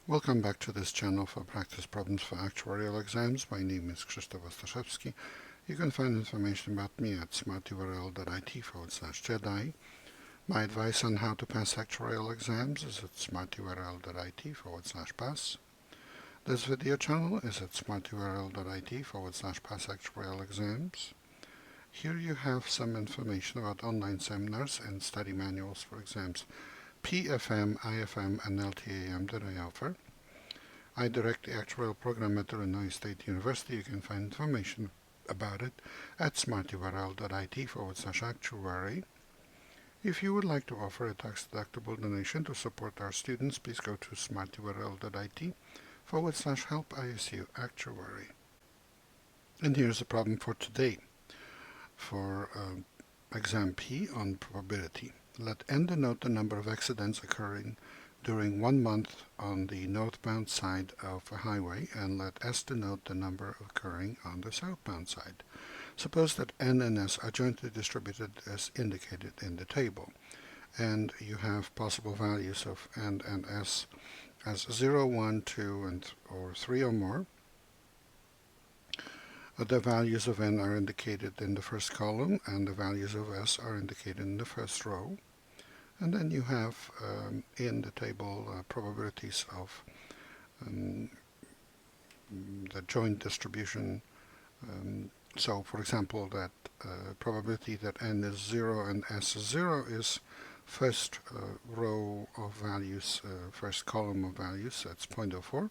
Welcome back to this channel for practice problems for actuarial exams. My name is Krzysztof Ostaszewski. You can find information about me at smarturl.it/Jedi. My advice on how to pass actuarial exams is at smarturl.it/pass. This video channel is at smarturl.it/pass actuarial exams. Here you have some information about online seminars and study manuals for exams PFM, IFM, and LTAM that I offer. I direct the Actuarial program at Illinois State University. You can find information about it at smarturl.it/actuary. If you would like to offer a tax-deductible donation to support our students, please go to smarturl.it/help ISU actuary. And here's the problem for today. For exam P on probability. Let n denote the number of accidents occurring during 1 month on the northbound side of a highway, and let s denote the number occurring on the southbound side. Suppose that n and s are jointly distributed as indicated in the table, and you have possible values of n and s as 0, 1, 2, or 3 or more. The values of n are indicated in the first column, and the values of s are indicated in the first row. And then you have in the table probabilities of the joint distribution. So, for example, that probability that n is 0 and s is 0 is first row of values, first column of values, that's 0.04.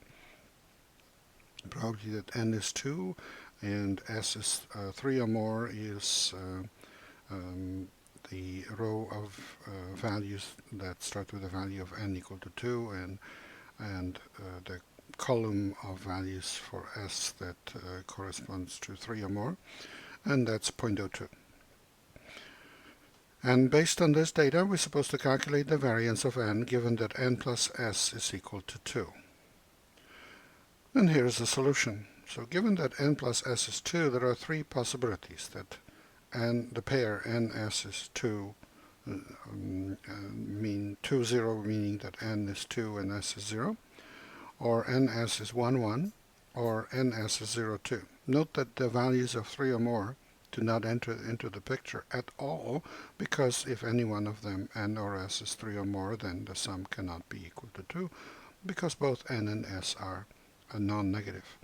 Probability that n is 2 and s is 3 or more is the row of values that start with a value of n equal to 2, and the column of values for s that corresponds to 3 or more, and that's 0.02. And based on this data, we're supposed to calculate the variance of n given that n plus s is equal to 2. And here's the solution. So given that n plus s is 2, there are 3 possibilities that the pair ns is 2, mean 2, 0, meaning that n is 2 and s is 0, or ns is 1, 1, or ns is 0, 2. Note that the values of 3 or more do not enter into the picture at all, because if any one of them, n or s, is 3 or more, then the sum cannot be equal to 2, because both n and s are non-negative.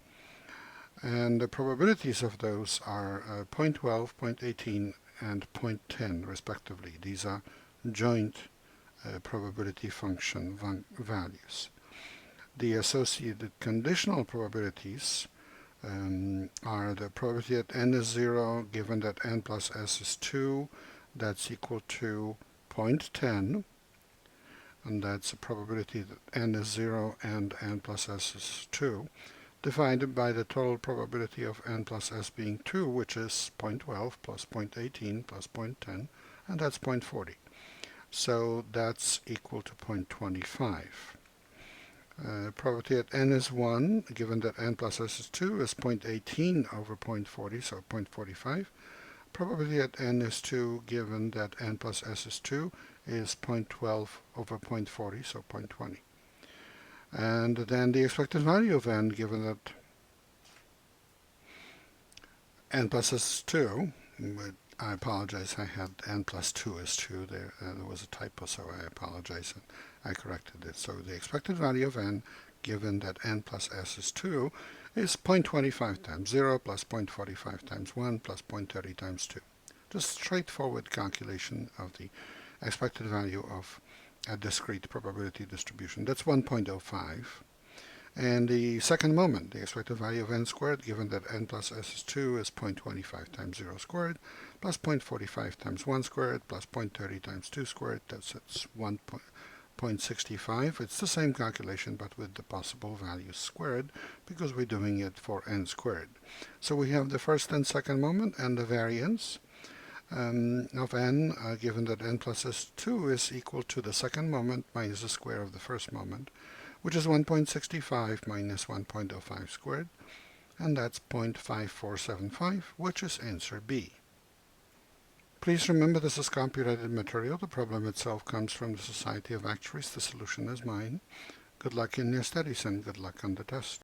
And the probabilities of those are 0.12, 0.18, and 0.10 respectively. These are joint probability function values. The associated conditional probabilities are the probability that n is 0 given that n plus s is 2, that's equal to 0.10, and that's a probability that n is 0 and n plus s is 2, divided by the total probability of n plus s being 2, which is 0.12 plus 0.18 plus 0.10, and that's 0.40. So that's equal to 0.25. Probability that n is 1, given that n plus s is 2, is 0.18 over 0.40, so 0.45. Probability that n is 2, given that n plus s is 2, is 0.12 over 0.40, so 0.20. And then the expected value of n, given that n plus s is 2, I apologize, I had n plus 2 is 2 there. There was a typo, so I apologize, and I corrected it. So the expected value of n, given that n plus s is 2, is 0.25 times 0 plus 0.45 times 1 plus 0.30 times 2. Just straightforward calculation of the expected value of a discrete probability distribution. That's 1.05. And the second moment, the expected value of n squared, given that n plus s is 2, is 0.25 times 0 squared, plus 0.45 times 1 squared, plus 0.30 times 2 squared. That's 1.65. It's the same calculation, but with the possible values squared, because we're doing it for n squared. So we have the first and second moment, and the variance of n, given that n plus s2 is equal to the second moment minus the square of the first moment, which is 1.65 minus 1.05 squared, and that's 0.5475, which is answer B. Please remember this is copyrighted material. The problem itself comes from the Society of Actuaries. The solution is mine. Good luck in your studies and good luck on the test.